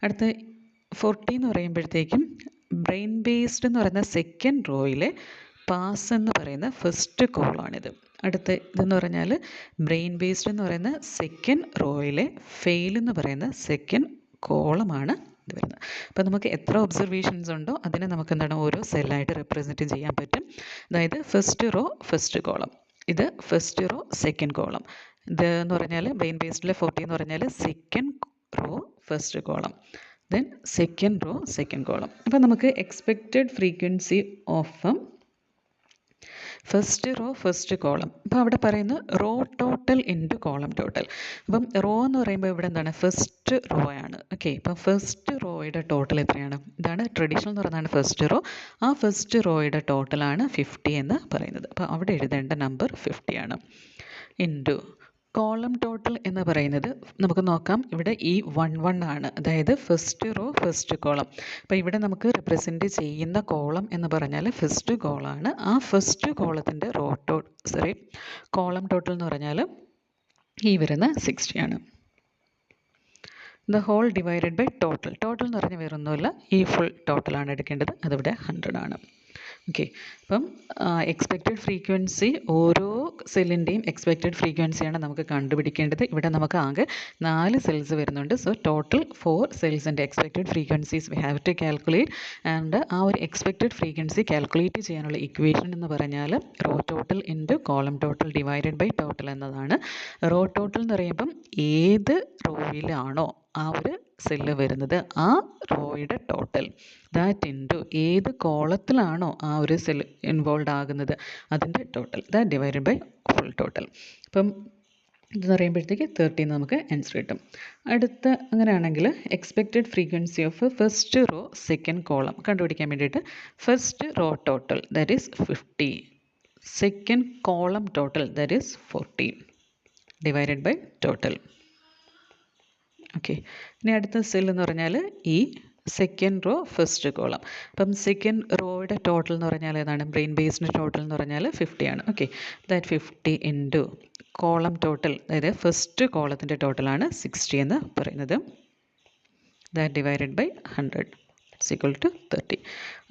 അടുത്ത 40 എന്ന് പറയുമ്പോഴത്തേക്കും ബ്രെയിൻ ബേസ്ഡ് എന്ന് പറയുന്ന സെക്കൻഡ് റോയിലെ പാസ് എന്ന് പറയുന്ന ഫസ്റ്റ് കോളാണിത്. അടുത്ത ഇതെന്ന് പറഞ്ഞാൽ ബ്രെയിൻ ബേസ്ഡ് എന്ന് പറയുന്ന സെക്കൻഡ് റോയിലെ ഫെയിൽ എന്ന് പറയുന്ന സെക്കൻഡ് കോളമാണ് ഇത് വരുന്നത്. അപ്പോൾ നമുക്ക് എത്ര ഒബ്സർവേഷൻസ് ഉണ്ടോ അതിനെ നമുക്ക് എന്താണ് ഓരോ സെല്ലായിട്ട് റെപ്രസെൻറ്റ് ചെയ്യാൻ പറ്റും. അതായത് ഫസ്റ്റ് റോ ഫസ്റ്റ് കോളം, ഇത് ഫസ്റ്റ് റോ സെക്കൻഡ് കോളം, ഇത് എന്ന് പറഞ്ഞാൽ ബ്രെയിൻ ബേസ്ഡിലെ 40 എന്ന് പറഞ്ഞാൽ second row first column, then second row second column. അപ്പോൾ നമുക്ക് expected frequency of first row first column. അപ്പോൾ അവിടെ പറയുന്നു row total into column total. അപ്പം റോ എന്ന് പറയുമ്പോൾ ഇവിടെ എന്താണ് ഫസ്റ്റ് റോ ആണ്. ഓക്കെ, ഇപ്പം ഫസ്റ്റ് റോയുടെ ടോട്ടൽ എത്രയാണ്, ഇതാണ് ട്രഡീഷണൽ എന്ന് പറയുന്നതാണ് ഫസ്റ്റ് റോ. ആ ഫസ്റ്റ് റോയുടെ ടോട്ടലാണ് 50 എന്ന് പറയുന്നത്. അപ്പോൾ അവിടെ എഴുതേണ്ട നമ്പർ 50 ആണ്. ഇൻറ്റു കോളം ടോട്ടൽ എന്ന് പറയുന്നത് നമുക്ക് നോക്കാം, ഇവിടെ ഈ 1 ആണ്, അതായത് ഫസ്റ്റ് റോ ഫസ്റ്റ് കോളം. അപ്പോൾ ഇവിടെ നമുക്ക് റെപ്രസെൻറ്റ് ചെയ്യുന്ന കോളം എന്ന് പറഞ്ഞാൽ ഫസ്റ്റ് കോളാണ്. ആ ഫസ്റ്റ് കോളത്തിൻ്റെ കോളം ടോട്ടൽ എന്ന് പറഞ്ഞാൽ ഈ വരുന്ന 60 ആണ്. The whole divided by total. Total എന്ന് പറഞ്ഞാൽ വേറൊന്നുമില്ല, ഈ ഫുൾ ടോട്ടലാണ് എടുക്കേണ്ടത്, അതിവിടെ 100 ആണ്. ഓക്കെ, അപ്പം എക്സ്പെക്റ്റഡ് ഫ്രീക്വൻസി ഓരോ സെല്ലിൻ്റെയും എക്സ്പെക്റ്റഡ് ഫ്രീക്വൻസിയാണ് നമുക്ക് കണ്ടുപിടിക്കേണ്ടത്. ഇവിടെ നമുക്ക് ആകെ 4 സെൽസ് വരുന്നുണ്ട്. സോ ടോട്ടൽ 4 സെൽസിൻ്റെ expected frequencies we have to calculate. And ആ ഒരു എക്സ്പെക്റ്റഡ് ഫ്രീക്വൻസി കാൽക്കുലേറ്റ് ചെയ്യാനുള്ള ഇക്വേഷൻ എന്ന് പറഞ്ഞാൽ row total into column total divided by total എന്നതാണ്. റോ ടോട്ടൽ എന്ന് പറയുമ്പം ഏത് റോയിലാണോ ആ ഒരു സെല്ല് വരുന്നത് ആ റോയുടെ ടോട്ടൽ, ദാറ്റ് ഇൻറ്റു ഏത് കോളത്തിലാണോ ആ ഒരു സെല്ല് ഇൻവോൾവ് ആകുന്നത് അതിൻ്റെ total, that divided by full total. അപ്പം ഇതെന്ന് പറയുമ്പോഴത്തേക്ക് 30 നമുക്ക് ആൻസർ കിട്ടും. അടുത്ത അങ്ങനെയാണെങ്കിൽ expected frequency of first row second column കണ്ടുപിടിക്കാൻ വേണ്ടിയിട്ട് first row total that is 50, second column total that is 40 divided by total. Okay, ഇനി അടുത്ത സെൽ എന്ന് പറഞ്ഞാൽ ഈ സെക്കൻഡ് റോ ഫസ്റ്റ് കോളം. അപ്പം സെക്കൻഡ് റോയുടെ ടോട്ടൽ എന്ന് പറഞ്ഞാൽ ഏതാണ്, ബ്രെയിൻ ബേസ്ഡ് ടോട്ടൽ എന്ന് പറഞ്ഞാൽ 50 ആണ്. Okay, that 50 into column total, അതായത് ഫസ്റ്റ് കോളത്തിൻ്റെ ടോട്ടലാണ് 60 എന്ന് പറയുന്നത്, that divided by 100 equal to 30.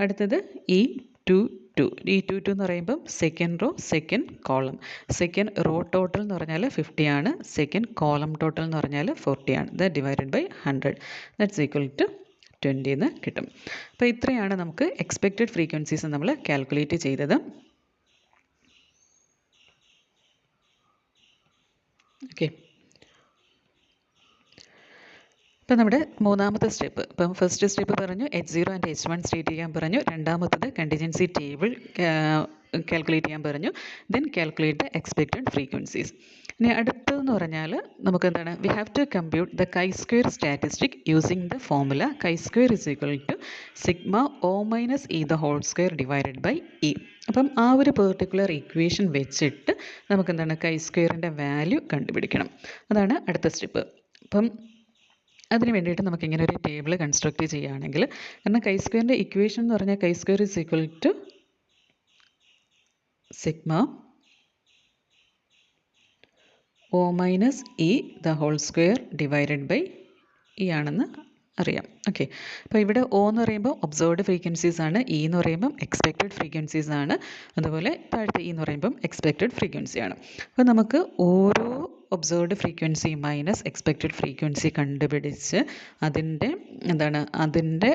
അടുത്തത് ഈ 2 ഈ 2 എന്ന് പറയുമ്പം second row second column. Second row total എന്ന് പറഞ്ഞാൽ 50 ആണ്, സെക്കൻഡ് കോളം ടോട്ടൽ എന്ന് പറഞ്ഞാൽ 40 ആണ്, that divided by 100 that's equal to 20 എന്ന് കിട്ടും. അപ്പോൾ ഇത്രയാണ് നമുക്ക് എക്സ്പെക്റ്റഡ് ഫ്രീക്വൻസീസ് നമ്മൾ കാൽക്കുലേറ്റ് ചെയ്തത്. ഓക്കെ, ഇപ്പം നമ്മുടെ മൂന്നാമത്തെ സ്റ്റെപ്പ്, ഇപ്പം ഫസ്റ്റ് സ്റ്റെപ്പ് പറഞ്ഞു H0 ആൻഡ് H1 സ്റ്റേറ്റ് ചെയ്യാൻ പറഞ്ഞു. രണ്ടാമത്തത് കണ്ടിജൻസി ടേബിൾ കാൽക്കുലേറ്റ് ചെയ്യാൻ പറഞ്ഞു. Then calculate the expected frequencies. ഇനി അടുത്തതെന്ന് പറഞ്ഞാൽ നമുക്ക് എന്താണ്, we have to compute the chi square statistic using the formula chi square is equal to sigma O minus E the whole square divided by E. അപ്പം ആ ഒരു particular equation വെച്ചിട്ട് നമുക്ക് എന്താണ് കൈ സ്ക്വയറിൻ്റെ വാല്യൂ കണ്ടുപിടിക്കണം. അതാണ് അടുത്ത സ്റ്റെപ്പ്. അപ്പം അതിന് വേണ്ടിയിട്ട് നമുക്ക് ഇങ്ങനെ ഒരു ടേബിൾ കൺസ്ട്രക്റ്റ് ചെയ്യുകയാണെങ്കിൽ, കാരണം കൈ സ്ക്വയറിൻ്റെ ഇക്വേഷൻ എന്ന് പറഞ്ഞാൽ chi square is equal to sigma O minus E the whole square divided by E ആണെന്ന് അറിയാം. ഓക്കെ, അപ്പോൾ ഇവിടെ O എന്ന് പറയുമ്പോൾ ഒബ്സർവ്ഡ് ഫ്രീക്വൻസീസ് ആണ്, ഇ എന്ന് പറയുമ്പം എക്സ്പെക്റ്റഡ് ഫ്രീക്വൻസീസ് ആണ്, അതുപോലെ താഴത്തെ ഇ എന്ന് പറയുമ്പം എക്സ്പെക്റ്റഡ് ഫ്രീക്വൻസി ആണ്. അപ്പോൾ നമുക്ക് ഓരോ observed frequency minus expected frequency കണ്ടുപിടിച്ച് അതിൻ്റെ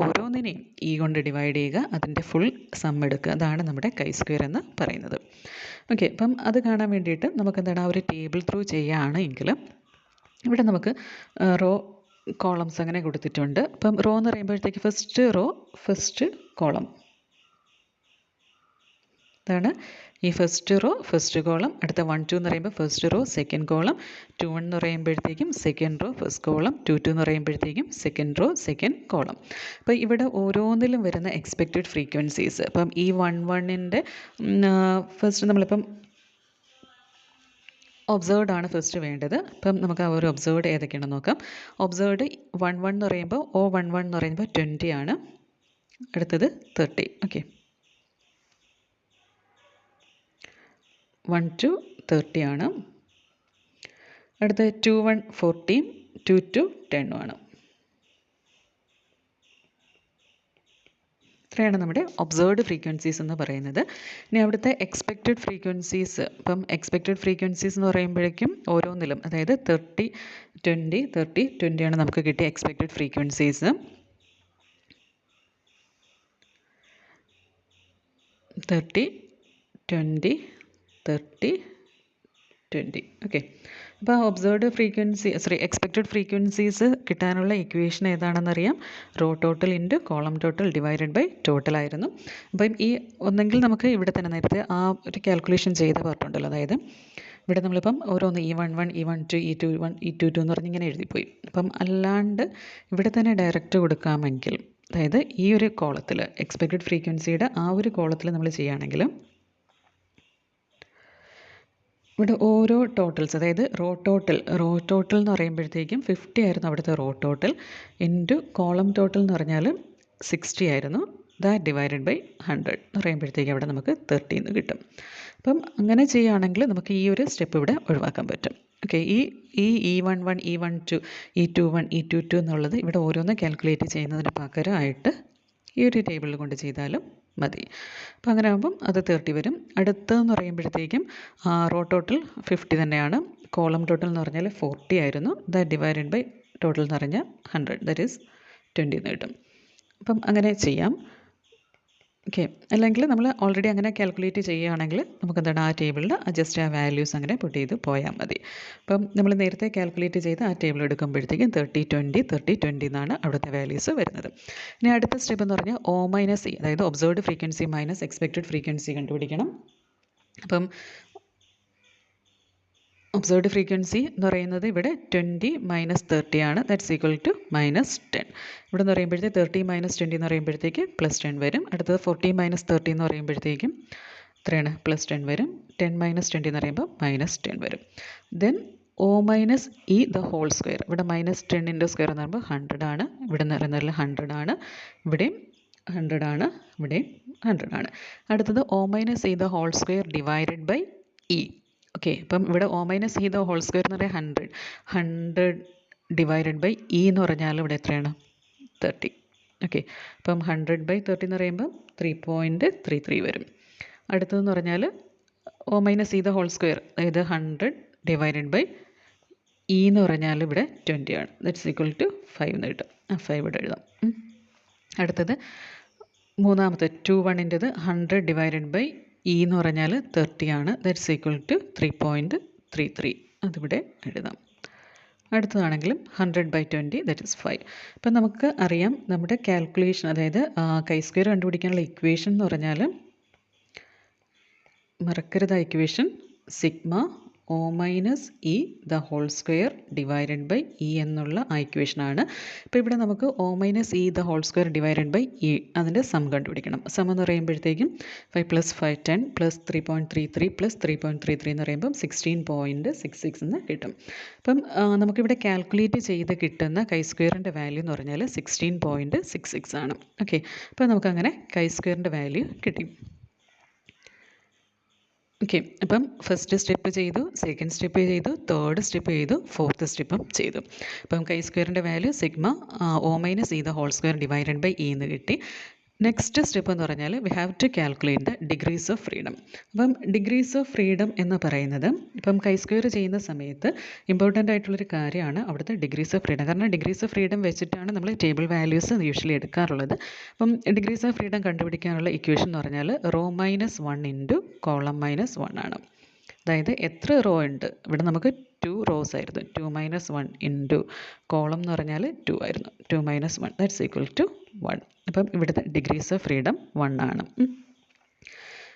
ഓരോന്നിനെയും ഇ കൊണ്ട് ഡിവൈഡ് ചെയ്യുക, അതിൻ്റെ ഫുൾ സം എടുക്കുക, അതാണ് നമ്മുടെ കൈ സ്ക്വയർ എന്ന് പറയുന്നത്. ഓക്കെ, അപ്പം അത് കാണാൻ വേണ്ടിയിട്ട് നമുക്ക് എന്താണ് ആ ഒരു ടേബിൾ ത്രൂ ചെയ്യുകയാണെങ്കിൽ ഇവിടെ നമുക്ക് റോ കോളംസ് അങ്ങനെ കൊടുത്തിട്ടുണ്ട്. അപ്പം റോ എന്ന് പറയുമ്പോഴത്തേക്ക് ഫസ്റ്റ് റോ ഫസ്റ്റ് കോളം, അതാണ് ഈ ഫസ്റ്റ് റോ ഫസ്റ്റ് കോളം. അടുത്ത 1 2 എന്ന് പറയുമ്പോൾ ഫസ്റ്റ് റോ സെക്കൻഡ് കോളം, 2 1 എന്ന് പറയുമ്പോഴത്തേക്കും സെക്കൻഡ് റോ ഫസ്റ്റ് കോളം, 2 2 എന്ന് പറയുമ്പോഴത്തേക്കും സെക്കൻഡ് റോ സെക്കൻഡ് കോളം. അപ്പോൾ ഇവിടെ ഓരോന്നിലും വരുന്ന എക്സ്പെക്റ്റഡ് ഫ്രീക്വൻസീസ്, അപ്പം ഈ 1 1ൻ്റെ ഫസ്റ്റ് നമ്മളിപ്പം ഒബ്സേർവ്ഡ് ആണ് ഫസ്റ്റ് വേണ്ടത്. അപ്പം നമുക്ക് ആ ഒരു ഒബ്സേർവ്ഡ് ഏതൊക്കെയാണെന്ന് നോക്കാം. ഒബ്സേർവ്ഡ് 1 1 എന്ന് പറയുമ്പോൾ O11 എന്ന് പറയുമ്പോൾ 20 ആണ്. അടുത്തത് 30. ഓക്കെ, 1 to 30 ആണ്. അടുത്തത് 21 40, 2 to 10 ആണ്. ഇത്രയാണ് നമ്മുടെ ഒബ്സേർവ്ഡ് ഫ്രീക്വൻസീസ് എന്ന് പറയുന്നത്. ഇനി അവിടുത്തെ എക്സ്പെക്റ്റഡ് ഫ്രീക്വൻസീസ്, ഇപ്പം എക്സ്പെക്റ്റഡ് ഫ്രീക്വൻസീസ് എന്ന് പറയുമ്പോഴേക്കും ഓരോന്നിലും, അതായത് 30 20 30 20 ആണ് നമുക്ക് കിട്ടിയ എക്സ്പെക്റ്റഡ് ഫ്രീക്വൻസീസ്. 30 20 30 20. ഓക്കെ, അപ്പോൾ ഒബ്സേർവ്ഡ് ഫ്രീക്വൻസി എക്സ്പെക്റ്റഡ് ഫ്രീക്വൻസീസ് കിട്ടാനുള്ള ഇക്വേഷൻ ഏതാണെന്നറിയാം. Row total into column total divided by total ആയിരുന്നു. അപ്പം ഈ ഒന്നെങ്കിൽ നമുക്ക് ഇവിടെ തന്നെ നേരത്തെ ആ ഒരു കാൽക്കുലേഷൻ ചെയ്ത പാർട്ടുണ്ടല്ലോ, അതായത് ഇവിടെ നമ്മളിപ്പം ഓരോന്ന് E11 E12 E21 E22 എന്ന് പറഞ്ഞ് ഇങ്ങനെ എഴുതിപ്പോയി. അപ്പം അല്ലാണ്ട് ഇവിടെ തന്നെ ഡയറക്റ്റ് കൊടുക്കാമെങ്കിൽ, അതായത് ഈ ഒരു കോളത്തിൽ എക്സ്പെക്റ്റഡ് ഫ്രീക്വൻസിയുടെ ആ ഒരു കോളത്തിൽ നമ്മൾ ചെയ്യുകയാണെങ്കിൽ ഇവിടെ ഓരോ ടോട്ടൽസ്, അതായത് റോ ടോട്ടൽ എന്ന് പറയുമ്പോഴത്തേക്കും 50 ആയിരുന്നു അവിടുത്തെ row total, into column total എന്ന് പറഞ്ഞാൽ 60 ആയിരുന്നു. ദാറ്റ് ഡിവൈഡഡ് ബൈ 100 എന്ന് പറയുമ്പോഴത്തേക്കും അവിടെ നമുക്ക് 30 എന്ന് കിട്ടും. അപ്പം അങ്ങനെ ചെയ്യുകയാണെങ്കിൽ നമുക്ക് ഈ ഒരു സ്റ്റെപ്പ് ഇവിടെ ഒഴിവാക്കാൻ പറ്റും. ഓക്കെ, ഈ E11 E12 E21 E22 എന്നുള്ളത് ഇവിടെ ഓരോന്ന് കാൽക്കുലേറ്റ് ചെയ്യുന്നതിന് പകരമായിട്ട് ഈ ഒരു ടേബിളിൽ കൊണ്ട് ചെയ്താലും മതി. അപ്പോൾ അങ്ങനെ ആകുമ്പം അത് 30 വരും. അടുത്തതെന്ന് പറയുമ്പോഴത്തേക്കും റോ ടോട്ടൽ 50 തന്നെയാണ്. കോളം ടോട്ടൽ എന്ന് പറഞ്ഞാൽ 40 ആയിരുന്നു. ദാറ്റ് ഡിവൈഡഡ് ബൈ ടോട്ടൽ എന്ന് പറഞ്ഞാൽ 100, ദാറ്റ് ഈസ് 20 എന്ന് കിട്ടും. അപ്പം അങ്ങനെ ചെയ്യാം. ഓക്കെ, അല്ലെങ്കിൽ നമ്മൾ ഓൾറെഡി അങ്ങനെ കാൽക്കുലേറ്റ് ചെയ്യുകയാണെങ്കിൽ നമുക്ക് എന്താണ് ആ ടേബിളിൽ ജസ്റ്റ് ആ വാല്യൂസ് അങ്ങനെ പുട്ട് ചെയ്ത് പോയാൽ മതി. അപ്പം നമ്മൾ നേരത്തെ കാൽക്കുലേറ്റ് ചെയ്ത് ആ ടേബിൾ എടുക്കുമ്പോഴത്തേക്കും 30 20 30 20 എന്നാണ് അവിടുത്തെ വാല്യൂസ് വരുന്നത്. ഇനി അടുത്ത സ്റ്റെപ്പ് എന്ന് പറഞ്ഞാൽ O-E, അതായത് observed frequency minus expected frequency കണ്ടുപിടിക്കണം. അപ്പം ഒബ്സേർവ്ഡ് ഫ്രീക്വൻസി എന്ന് പറയുന്നത് ഇവിടെ 20 - 30 ആണ്. That's equal to -10. ഇവിടെ എന്ന് പറയുമ്പോഴത്തേക്ക് 30 - 20 എന്ന് പറയുമ്പോഴത്തേക്ക് +10 വരും. അടുത്തത് 40 - 30 എന്ന് പറയുമ്പോഴത്തേക്കും എത്രയാണ്, +10 വരും. 10 - 20 എന്ന് പറയുമ്പോൾ -10 വരും. Then O-E the whole square, ഇവിടെ -10ൻ്റെ സ്ക്വയർ എന്ന് പറയുമ്പോൾ 100 ആണ്. ഇവിടെ എന്ന് പറയുന്നതിൽ 100 ആണ്, ഇവിടെയും 100 ആണ്, ഇവിടെയും 100 ആണ്. അടുത്തത് O-E the whole square divided by E. Okay, അപ്പം ഇവിടെ O-E ദ ഹോൾ സ്ക്വയർ എന്ന് പറയുന്നത് 100 ഡിവൈഡഡ് ബൈ E എന്ന് പറഞ്ഞാൽ ഇവിടെ എത്രയാണ്, 30. ഓക്കെ, അപ്പം 100/30 എന്ന് പറയുമ്പോൾ 3.33 വരും. അടുത്തതെന്ന് പറഞ്ഞാൽ O-E ദ ഹോൾ സ്ക്വയർ, അതായത് 100 ഡിവൈഡഡ് ബൈ E എന്ന് പറഞ്ഞാൽ ഇവിടെ 20 ആണ്. ദാറ്റ്സ് ഈക്വൽ ടു 5 എന്ന് കിട്ടും. 5 ഇവിടെ എഴുതാം. അടുത്തത് മൂന്നാമത്തെ 21ൻ്റെത് 100 ഡിവൈഡഡ് ബൈ E എന്ന് പറഞ്ഞാൽ 30 ആണ്. ദാറ്റ്സ് ഈക്വൽ ടു 3.33, അതിവിടെ എഴുതാം. അടുത്തതാണെങ്കിലും 100/20, ദാറ്റ് ഈസ് 5. അപ്പം നമുക്ക് അറിയാം നമ്മുടെ കാൽക്കുലേഷൻ, അതായത് chi² കണ്ടുപിടിക്കാനുള്ള ഇക്വേഷൻ എന്ന് പറഞ്ഞാൽ, മറക്കരുത് equation, sigma O-E the whole square divided by E എന്നുള്ള ആ ഇക്വേഷനാണ്. ഇപ്പോൾ ഇവിടെ നമുക്ക് O-E the whole square divided by E അതിൻ്റെ സം കണ്ടുപിടിക്കണം. സം എന്ന് പറയുമ്പോഴത്തേക്കും 5 + 5 10 + 3.33 + 3.33 എന്ന് പറയുമ്പം 16.66 എന്ന് കിട്ടും. അപ്പം നമുക്കിവിടെ കാൽക്കുലേറ്റ് ചെയ്ത് കിട്ടുന്ന chi² വാല്യൂ എന്ന് പറഞ്ഞാൽ 16.66 ആണ്. ഓക്കെ, അപ്പോൾ നമുക്കങ്ങനെ chi² വാല്യൂ കിട്ടി. ഓക്കെ, അപ്പം ഫസ്റ്റ് സ്റ്റെപ്പ് ചെയ്തു, സെക്കൻഡ് സ്റ്റെപ്പ് ചെയ്തു, തേർഡ് സ്റ്റെപ്പ് ചെയ്തു, ഫോർത്ത് സ്റ്റെപ്പും ചെയ്തു. അപ്പം chi² value sigma O-E the whole square divided by E എന്ന് കിട്ടി. നെക്സ്റ്റ് സ്റ്റെപ്പ് എന്ന് പറഞ്ഞാൽ we have to calculate the degrees of freedom. അപ്പം ഡിഗ്രീസ് ഓഫ് ഫ്രീഡം എന്ന് പറയുന്നത്, ഇപ്പം chi² ചെയ്യുന്ന സമയത്ത് ഇമ്പോർട്ടൻ്റ് ആയിട്ടുള്ളൊരു കാര്യമാണ് അവിടുത്തെ ഡിഗ്രീസ് ഓഫ് ഫ്രീഡം. കാരണം ഡിഗ്രീസ് ഓഫ് ഫ്രീഡം വെച്ചിട്ടാണ് നമ്മൾ ടേബിൾ വാല്യൂസ് യൂഷ്വലി എടുക്കാറുള്ളത്. അപ്പം ഡിഗ്രീസ് ഓഫ് ഫ്രീഡം കണ്ടുപിടിക്കാനുള്ള ഇക്വേഷൻ എന്ന് പറഞ്ഞാൽ റോ -1 ഇൻറ്റു കോളം -1 ആണ്. അതായത് എത്ര റോ ഉണ്ട്, ഇവിടെ നമുക്ക് 2 റോസ് ആയിരുന്നു. 2 - 1 ഇൻറ്റു കോളം എന്ന് പറഞ്ഞാൽ 2 ആയിരുന്നു. 2 - 1 ദാറ്റ്സ് ഈക്വൽ ടു 1. അപ്പം ഇവിടുത്തെ ഡിഗ്രീസ് ഓഫ് ഫ്രീഡം 1 ആണ്.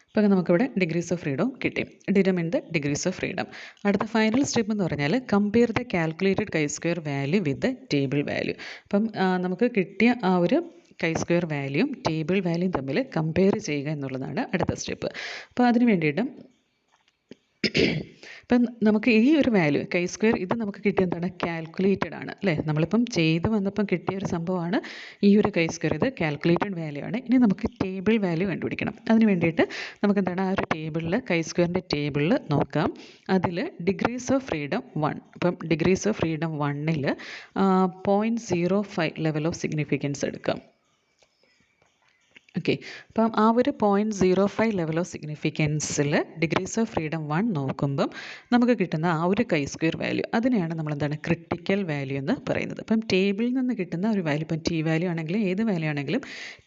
അപ്പം നമുക്കിവിടെ ഡിഗ്രീസ് ഓഫ് ഫ്രീഡം കിട്ടി. Determine the degrees of freedom. അടുത്ത ഫൈനൽ സ്റ്റെപ്പ് എന്ന് പറഞ്ഞാൽ compare the calculated chi² value with the table value. അപ്പം നമുക്ക് കിട്ടിയ ആ ഒരു chi² വാല്യൂയും ടേബിൾ വാല്യൂയും തമ്മിൽ കമ്പയർ ചെയ്യുക എന്നുള്ളതാണ് അടുത്ത സ്റ്റെപ്പ്. അപ്പോൾ അതിന് വേണ്ടിയിട്ട് ഇപ്പം നമുക്ക് ഈ ഒരു വാല്യൂ കൈ സ്ക്വയർ ഇത് നമുക്ക് കിട്ടിയ എന്താണ് കാൽക്കുലേറ്റഡ് ആണ് അല്ലേ. നമ്മളിപ്പം ചെയ്ത് വന്നപ്പം കിട്ടിയ ഒരു സംഭവമാണ് ഈ ഒരു കൈ സ്ക്വയർ. ഇത് കാൽക്കുലേറ്റഡ് വാല്യൂ ആണ്. ഇനി നമുക്ക് ടേബിൾ വാല്യൂ കണ്ടുപിടിക്കണം. അതിന് വേണ്ടിയിട്ട് നമുക്ക് എന്താണ് ആ ഒരു ടേബിളിൽ കൈ സ്ക്വയറിൻ്റെ ടേബിളിൽ നോക്കാം. അതിൽ ഡിഗ്രീസ് ഓഫ് ഫ്രീഡം 1. അപ്പം ഡിഗ്രീസ് ഓഫ് ഫ്രീഡം 1ൽ 0.05 ലെവൽ ഓഫ് സിഗ്നിഫിക്കൻസ് എടുക്കാം. ഓക്കെ, അപ്പം ആ ഒരു 0.05 ലെവൽ ഓഫ് സിഗ്നിഫിക്കൻസിൽ ഡിഗ്രീസ് ഓഫ് ഫ്രീഡം 1 നോക്കുമ്പം നമുക്ക് കിട്ടുന്ന ആ ഒരു കൈ സ്ക്വയർ വാല്യൂ അതിനെയാണ് നമ്മളെന്താണ് ക്രിട്ടിക്കൽ വാല്യൂ എന്ന് പറയുന്നത്. അപ്പം ടേബിളിൽ നിന്ന് കിട്ടുന്ന ഒരു വാല്യൂ, ഇപ്പം ടി വാല്യൂ ആണെങ്കിലും ഏത് വാല്യൂ ആണെങ്കിലും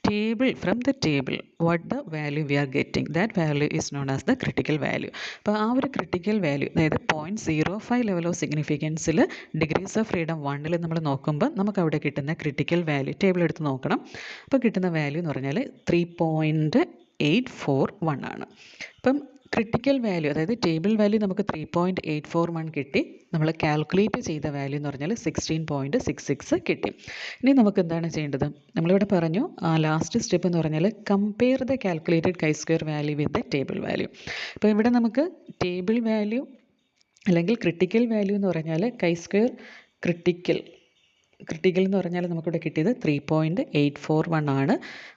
table from the table what the value we are getting that value is known as the critical value. അപ്പോൾ ആ ഒരു ക്രിട്ടിക്കൽ വാല്യൂ അതായത് 0.05 ലെവൽ ഓഫ് സിഗ്നിഫിക്കൻസിൽ ഡിഗ്രീസ് ഓഫ് ഫ്രീഡം 1ൽ നമ്മൾ നോക്കുമ്പോൾ നമുക്ക് അവിടെ കിട്ടുന്ന ക്രിട്ടിക്കൽ വാല്യൂ ടേബിൾ എടുത്ത് നോക്കണം. അപ്പോൾ കിട്ടുന്ന വാല്യൂ എന്ന് പറഞ്ഞാൽ 3.841 ആണ്. അപ്പം ക്രിട്ടിക്കൽ വാല്യൂ അതായത് ടേബിൾ വാല്യൂ നമുക്ക് 3.841 കിട്ടി. നമ്മൾ കാൽക്കുലേറ്റ് ചെയ്ത വാല്യൂ എന്ന് പറഞ്ഞാൽ 16.66 കിട്ടി. ഇനി നമുക്ക് എന്താണ് ചെയ്യേണ്ടത്? നമ്മളിവിടെ പറഞ്ഞു ലാസ്റ്റ് സ്റ്റെപ്പ് എന്ന് പറഞ്ഞാൽ compare the calculated chi square value with the table value. അപ്പോൾ ഇവിടെ നമുക്ക് ടേബിൾ വാല്യൂ അല്ലെങ്കിൽ ക്രിട്ടിക്കൽ വാല്യൂ എന്ന് പറഞ്ഞാൽ കൈ സ്ക്വയർ ക്രിട്ടിക്കൽ എന്ന് പറഞ്ഞാൽ നമുക്കിവിടെ കിട്ടിയത് 3.841 ആണ്.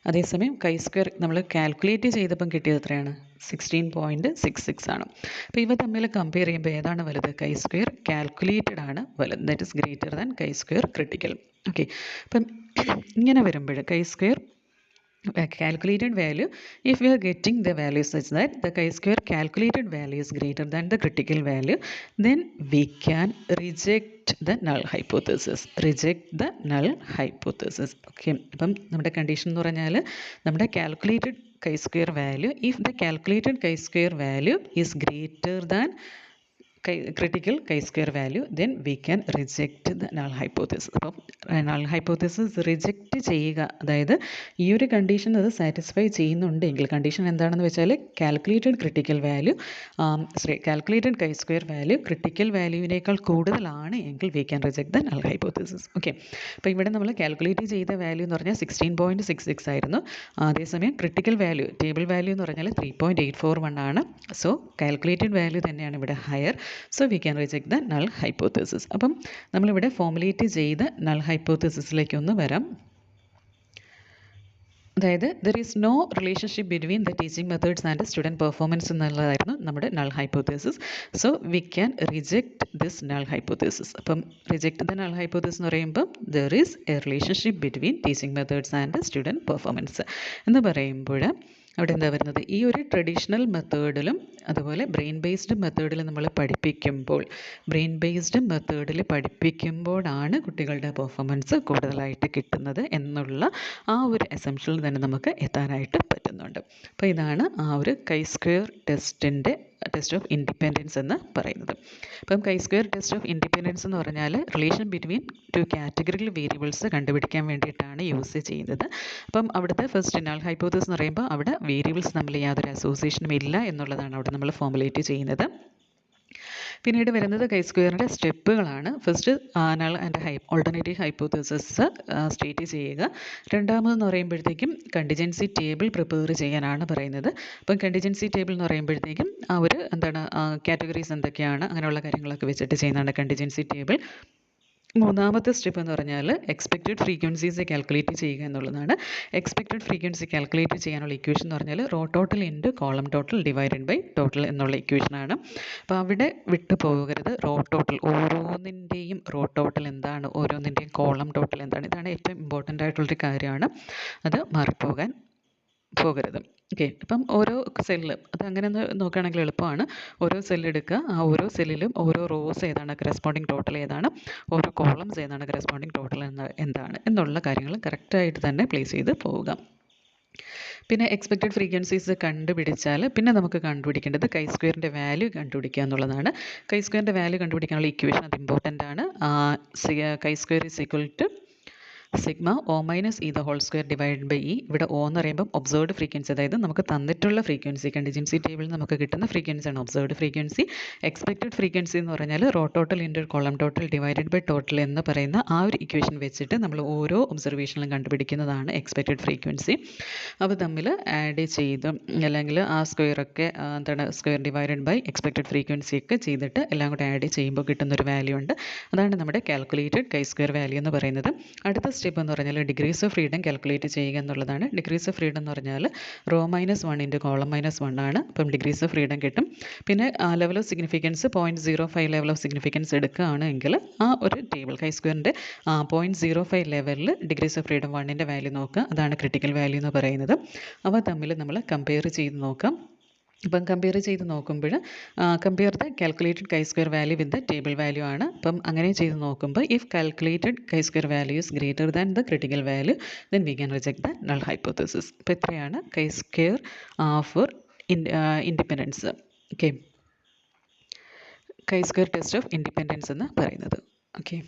അതേസമയം കൈ സ്ക്വയർ നമ്മൾ കാൽക്കുലേറ്റ് ചെയ്തപ്പം കിട്ടിയത് എത്രയാണ്? 16.66 ആണ്. അപ്പോൾ ഇവ തമ്മിൽ കമ്പയർ ചെയ്യുമ്പോൾ ഏതാണ് വലുത്? കൈ സ്ക്വയർ കാൽക്കുലേറ്റഡ് ആണ് വലുത്. That is greater than chi square critical. Okay, അപ്പം ഇങ്ങനെ വരുമ്പോൾ chi square calculated value, if we are getting the value such that the chi-square calculated value is greater than the critical value, then we can reject the null hypothesis. Okay, അപ്പം നമ്മുടെ condition എന്ന് പറഞ്ഞാൽ നമ്മുടെ calculated chi-square value, if the calculated chi-square value is greater than critical chi-square value, then we can reject the null hypothesis. അപ്പം null hypothesis reject ചെയ്യുക, അതായത് ഈ ഒരു കണ്ടീഷൻ അത് സാറ്റിസ്ഫൈ ചെയ്യുന്നുണ്ടെങ്കിൽ, കണ്ടീഷൻ എന്താണെന്ന് വെച്ചാൽ calculated critical value calculated chi square value critical വാല്യൂവിനേക്കാൾ കൂടുതലാണ് എങ്കിൽ we can reject the null hypothesis. Okay, അപ്പോൾ ഇവിടെ നമ്മൾ കാൽക്കുലേറ്റ് ചെയ്ത വാല്യൂ എന്ന് പറഞ്ഞാൽ 16.66 ആയിരുന്നു. അതേസമയം ക്രിട്ടിക്കൽ വാല്യൂ ടേബിൾ വാല്യൂ എന്ന് പറഞ്ഞാൽ 3.841 ആണ്. സോ കാൽക്കുലേറ്റഡ് വാല്യൂ തന്നെയാണ് ഇവിടെ higher. So we can reject the null hypothesis. അപ്പം നമ്മളിവിടെ ഫോമുലേറ്റ് ചെയ്ത് null hypothesisലേക്ക് ഒന്ന് വരാം. അതായത് there is no relationship between the teaching methods and student performance എന്നുള്ളതായിരുന്നു നമ്മുടെ null hypothesis. So we can reject this null hypothesis. അപ്പം റിജക്ട് ദ null hypothesis എന്ന് പറയുമ്പോൾ there is a relationship between teaching methods and student performance എന്ന് പറയുമ്പോൾ അവിടെ എന്താ വരുന്നത്? ഈ ഒരു ട്രഡീഷണൽ മെത്തേഡിലും അതുപോലെ ബ്രെയിൻ ബേസ്ഡ് മെത്തേഡിൽ നമ്മൾ പഠിപ്പിക്കുമ്പോഴാണ് കുട്ടികളുടെ പെർഫോമൻസ് കൂടുതലായിട്ട് കിട്ടുന്നത് എന്നുള്ള ആ ഒരു അസംഷനിൽ തന്നെ നമുക്ക് എത്താനായിട്ട് പറ്റുന്നുണ്ട്. അപ്പോൾ ഇതാണ് ആ ഒരു കൈ സ്ക്വയർ ടെസ്റ്റ് ഓഫ് ഇൻഡിപെൻഡൻസ് എന്ന് പറയുന്നത്. അപ്പം കൈ സ്ക്വയർ ടെസ്റ്റ് ഓഫ് ഇൻഡിപെൻഡൻസ് എന്ന് പറഞ്ഞാൽ relation between two categorical variables കണ്ടുപിടിക്കാൻ വേണ്ടിയിട്ടാണ് യൂസ് ചെയ്യുന്നത്. അപ്പം അവിടുത്തെ ഫസ്റ്റ് null hypothesis എന്ന് പറയുമ്പോൾ അവിടെ വേരിയബിൾസ് തമ്മിൽ യാതൊരു അസോസിയേഷനും ഇല്ല എന്നുള്ളതാണ് അവിടെ നമ്മൾ ഫോമുലേറ്റ് ചെയ്യുന്നത്. പിന്നീട് വരുന്നത് കൈ സ്ക്വയറിൻ്റെ സ്റ്റെപ്പുകളാണ്. First null and alternative hypothesis state ചെയ്യുക. രണ്ടാമതെന്ന് പറയുമ്പോഴത്തേക്കും കണ്ടിജൻസി ടേബിൾ പ്രിപ്പയർ ചെയ്യാനാണ് പറയുന്നത്. അപ്പം കണ്ടിജൻസി ടേബിൾ എന്ന് പറയുമ്പോഴത്തേക്കും ആ ഒരു എന്താണ് കാറ്റഗറീസ് എന്തൊക്കെയാണ് അങ്ങനെയുള്ള കാര്യങ്ങളൊക്കെ വെച്ചിട്ട് ചെയ്യുന്നതാണ് കണ്ടിജൻസി ടേബിൾ. മൂന്നാമത്തെ സ്റ്റെപ്പ് എന്ന് പറഞ്ഞാൽ എക്സ്പെക്റ്റഡ് ഫ്രീക്വൻസീസ് കാൽക്കുലേറ്റ് ചെയ്യുക എന്നുള്ളതാണ്. എക്സ്പെക്റ്റഡ് ഫ്രീക്വൻസി കാൽക്കുലേറ്റ് ചെയ്യാനുള്ള ഇക്വേഷൻ എന്ന് പറഞ്ഞാൽ row total into column total divided by total എന്നുള്ള ഇക്വേഷനാണ്. അപ്പോൾ അവിടെ വിട്ടു പോകരുത് റോ ടോട്ടൽ, ഓരോന്നിൻ്റെയും റോ ടോട്ടൽ എന്താണ്, ഓരോന്നിൻ്റെയും കോളം ടോട്ടൽ എന്താണ്, ഇതാണ് ഏറ്റവും ഇമ്പോർട്ടൻ്റ് ആയിട്ടുള്ളൊരു കാര്യമാണ്. അത് മാറിപ്പോകാൻ പോകരുത്. ഓക്കെ, അപ്പം ഓരോ സെല്ല് അത് അങ്ങനെ ഒന്ന് നോക്കുകയാണെങ്കിൽ എളുപ്പമാണ്. ഓരോ സെല്ല് എടുക്കുക, ആ ഓരോ സെല്ലിലും ഓരോ റോസ് ഏതാണ് കറസ്പോണ്ടിങ് ടോട്ടൽ ഏതാണ്, ഓരോ കോളംസ് ഏതാണ് കറസ്പോണ്ടിങ് ടോട്ടൽ എന്താണ് എന്നുള്ള കാര്യങ്ങൾ കറക്റ്റായിട്ട് തന്നെ പ്ലേസ് ചെയ്ത് പോവുക. പിന്നെ എക്സ്പെക്റ്റഡ് ഫ്രീക്വൻസീസ് കണ്ടുപിടിച്ചാൽ പിന്നെ നമുക്ക് കണ്ടുപിടിക്കേണ്ടത് കൈ സ്ക്വയറിൻ്റെ വാല്യൂ കണ്ടുപിടിക്കുക എന്നുള്ളതാണ്. കൈ സ്ക്വയറിൻ്റെ വാല്യൂ കണ്ടുപിടിക്കാനുള്ള ഇക്വേഷൻ അത് ഇമ്പോർട്ടൻ്റ് ആണ്. Chi square is equal to sigma O minus E the whole square divide by E. ഇവിടെ ഒ എന്ന് പറയുമ്പം ഒബ്സേർവ്ഡ് ഫ്രീക്വൻസി, അതായത് നമുക്ക് തന്നിട്ടുള്ള ഫ്രീക്വൻസി, കണ്ടിജൻസി ടേബിളിൽ നമുക്ക് കിട്ടുന്ന ഫ്രീക്വൻസിയാണ് ഒബ്സേർവ്ഡ് ഫ്രീക്വൻസി. എക്സ്പെക്റ്റഡ് ഫ്രീക്വൻസി എന്ന് പറഞ്ഞാൽ row total into column total divided by total എന്ന് പറയുന്ന ആ ഒരു ഇക്വേഷൻ വെച്ചിട്ട് നമ്മൾ ഓരോ ഒബ്സർവേഷനിലും കണ്ടുപിടിക്കുന്നതാണ് എക്സ്പെക്റ്റഡ് ഫ്രീക്വൻസി. അപ്പോൾ തമ്മിൽ ആഡ് ചെയ്ത് അല്ലെങ്കിൽ ആ സ്ക്വയറൊക്കെ എന്താണ് square divided by expected frequency ഒക്കെ ചെയ്തിട്ട് എല്ലാം കൂടെ ആഡ് ചെയ്യുമ്പോൾ കിട്ടുന്നൊരു വാല്യൂ ഉണ്ട്. അതാണ് നമ്മുടെ കാൽക്കുലേറ്റഡ് കൈ സ്ക്വയർ വാല്യൂ എന്ന് പറയുന്നത്. അടുത്ത സ്റ്റെപ്പ് എന്ന് പറഞ്ഞാൽ ഡിഗ്രീസ് ഓഫ് ഫ്രീഡം കാൽക്കുലേറ്റ് ചെയ്യുക എന്നുള്ളതാണ്. ഡിഗ്രീസ് ഓഫ് ഫ്രീഡം എന്ന് പറഞ്ഞാൽ റോ -1 ഇൻറ്റു കോളം -1 ആണ്. അപ്പം ഡിഗ്രീസ് ഓഫ് ഫ്രീഡം കിട്ടും. പിന്നെ level of significance 0.05 level of significance എടുക്കുകയാണെങ്കിൽ ആ ഒരു ടേബിൾ കൈ സ്ക്വയറിൻ്റെ 0.05 ലെവലിൽ ഡിഗ്രീസ് ഓഫ് ഫ്രീഡം 1ൻ്റെ വാല്യൂ നോക്കുക. അതാണ് ക്രിട്ടിക്കൽ വാല്യൂ എന്ന് പറയുന്നത്. അവ തമ്മിൽ നമ്മൾ കമ്പയർ ചെയ്ത് നോക്കാം. അപ്പം കമ്പയർ ചെയ്ത് നോക്കുമ്പോൾ compare the calculated chi square value with the table value ആണ്. അപ്പം അങ്ങനെ ചെയ്ത് നോക്കുമ്പോൾ if calculated chi square value is greater than the critical value then we can reject the null hypothesis. അപ്പോൾ ഇത്രയാണ് chi square four independence. Okay, കൈ square test of independence എന്ന് പറയുന്നത്. ഓക്കെ.